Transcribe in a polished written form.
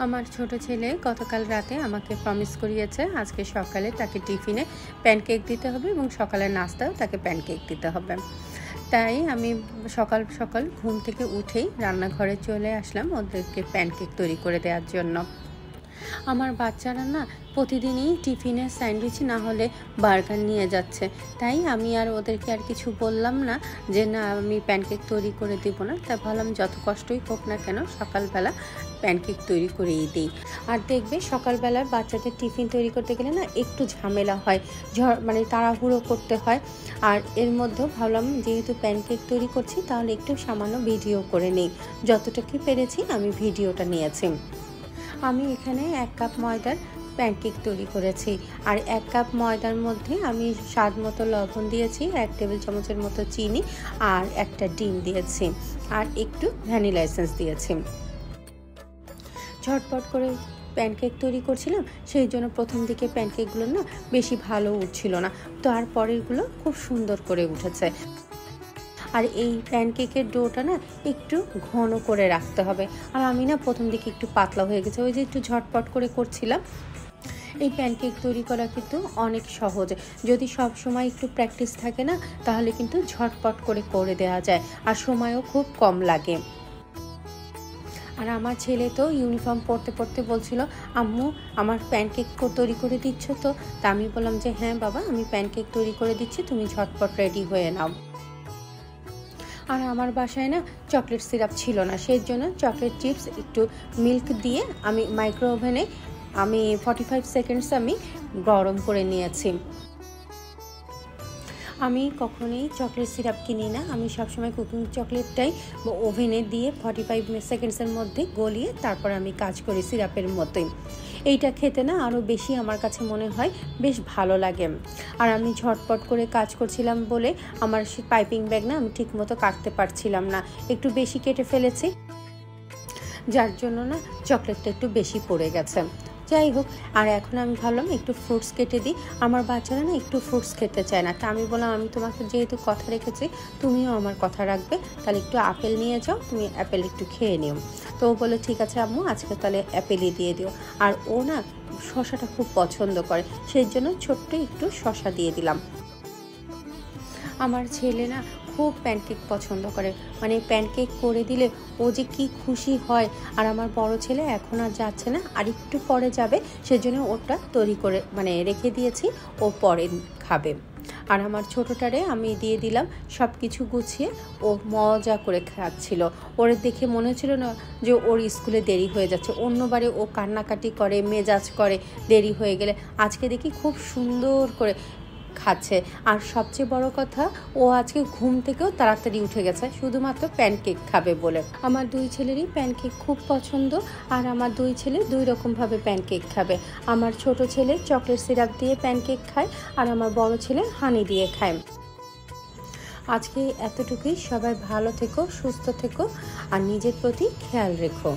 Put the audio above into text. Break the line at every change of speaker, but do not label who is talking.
আমার ছোট ছেলে গতকাল রাতে আমাকে প্রমিস করিয়েছে আজকে সকালে তাকে টিফিনে প্যানকেক দিতে হবে এবং সকালের নাস্তাও তাকে প্যানকেক দিতে হবে। তাই আমি সকাল সকাল ঘুম থেকে উঠেই রান্নাঘরে চলে আসলাম ওদেরকে প্যানকেক তৈরি করে দেওয়ার জন্য। আমার বাচ্চারা না প্রতিদিনই টিফিনে স্যান্ডউইচ না হলে বার্গার নিয়ে যাচ্ছে, তাই আমি আর ওদেরকে আর কিছু বললাম না যে না আমি প্যানকেক তৈরি করে দেবো না। তাই ভাবলাম যত কষ্টই হোক না কেন সকালবেলা প্যানকেক তৈরি করেই দিই। আর দেখবে সকালবেলার বাচ্চাদের টিফিন তৈরি করতে গেলে না একটু ঝামেলা হয়, মানে তাড়াহুড়ো করতে হয়। আর এর মধ্যেও ভাবলাম যেহেতু প্যানকেক তৈরি করছি তাহলে একটু সামান্য ভিডিও করে নিই। যতটুকু পেরেছি আমি ভিডিওটা নিয়েছি। আমি এখানে 1 কাপ ময়দার প্যানকেক তৈরি করেছি। আর 1 কাপ ময়দার মধ্যে আমি স্বাদ মতো লবণ দিয়েছি, 1 টেবিল চামচের মতো চিনি আর একটা ডিম দিয়েছি আর একটু ভ্যানিলা এসেন্স দিয়েছি। ঝটপট করে প্যানকেক তৈরি করছিলাম, সেই জন্য প্রথম দিকে প্যানকেকগুলো না বেশি ভালো উঠছিল না, তারপরেরগুলো খুব সুন্দর করে উঠেছে। আর এই প্যানকেকের ডোটা না একটু ঘন করে রাখতে হবে। আর আমি না প্রথম দিকে একটু পাতলা হয়ে গেছে, ওই যে একটু ঝটপট করে করছিলাম। এই প্যানকেক তৈরি করা কিন্তু অনেক সহজ, যদি সব সময় একটু প্র্যাকটিস থাকে না তাহলে কিন্তু ঝটপট করে দেওয়া যায় আর সময়ও খুব কম লাগে। আর আমার ছেলে তো ইউনিফর্ম পরতে পরতে বলছিল আম্মু আমার প্যানকেক তৈরি করে দিচ্ছ তো? তা আমি বললাম যে হ্যাঁ বাবা আমি প্যানকেক তৈরি করে দিচ্ছি, তুমি ঝটপট রেডি হয়ে নাও। আর আমার বাসায় না চকলেট সিরাপ ছিল না, সেই জন্য চকলেট চিপস একটু মিল্ক দিয়ে আমি মাইক্রো ওভেনে 45 সেকেন্ডস আমি গরম করে নিয়েছি। আমি কখনোই চকলেট সিরাপ কিনি না, আমি সবসময় কুকিং চকলেটটাই ওভেনে দিয়ে 45 সেকেন্ডসের মধ্যে গলিয়ে তারপর আমি কাজ করি সিরাপের মতোই। এইটা খেতে না আরও বেশি আমার কাছে মনে হয় বেশ ভালো লাগে। আর আমি ঝটপট করে কাজ করছিলাম বলে আমার পাইপিং ব্যাগ না আমি ঠিকমতো কাটতে পারছিলাম না, একটু বেশি কেটে ফেলেছি, যার জন্য না চকলেটটা একটু বেশি পড়ে গেছে। যাই হোক, আর এখন আমি ভাবলাম একটু ফ্রুটস কেটে দিই। আমার বাচ্চারা না একটু ফ্রুটস খেতে চায় না, তা আমি বললাম আমি তোমাকে যেহেতু কথা রেখেছি তুমিও আমার কথা রাখবে, তাহলে একটু আপেল নিয়ে যাও, তুমি অ্যাপেল একটু খেয়ে নিও। তো ও বলে ঠিক আছে আম্মু আজকে তাহলে অ্যাপেলই দিয়ে দিও। আর ও না শসাটা খুব পছন্দ করে, সেই জন্য ছোট্ট একটু শসা দিয়ে দিলাম। আমার ছেলে না খুব প্যানকেক পছন্দ করে, মানে প্যানকেক করে দিলে ও যে কি খুশি হয়। আর আমার বড় ছেলে এখন আর যাচ্ছে না, আর একটু পরে যাবে, সেজন্য ওটা তৈরি করে রেখে দিয়েছি, ও পরে খাবে। আর আমার ছোটোটারে আমি দিয়ে দিলাম সব কিছু গুছিয়ে, ও মজা করে খাচ্ছিল। ওর দেখে মনে হচ্ছিল না যে ওর স্কুলে দেরি হয়ে যাচ্ছে। অন্যবারে ও কান্নাকাটি করে, মেজাজ করে দেরি হয়ে গেলে, আজকে দেখি খুব সুন্দর করে খাচ্ছে। আর সবচেয়ে বড় কথা ও আজকে ঘুম থেকেও তাড়াতাড়ি উঠে গেছে শুধুমাত্র প্যানকেক খাবে বলে। আমার 2 ছেলেরই প্যানকেক খুব পছন্দ, আর আমার 2 ছেলে 2 রকমভাবে প্যানকেক খাবে। আমার ছোট ছেলে চকলেট সিরাপ দিয়ে প্যানকেক খায় আর আমার বড় ছেলে হানি দিয়ে খায়। আজকে এতটুকুই, সবাই ভালো থেকো, সুস্থ থেকো আর নিজের প্রতি খেয়াল রেখো।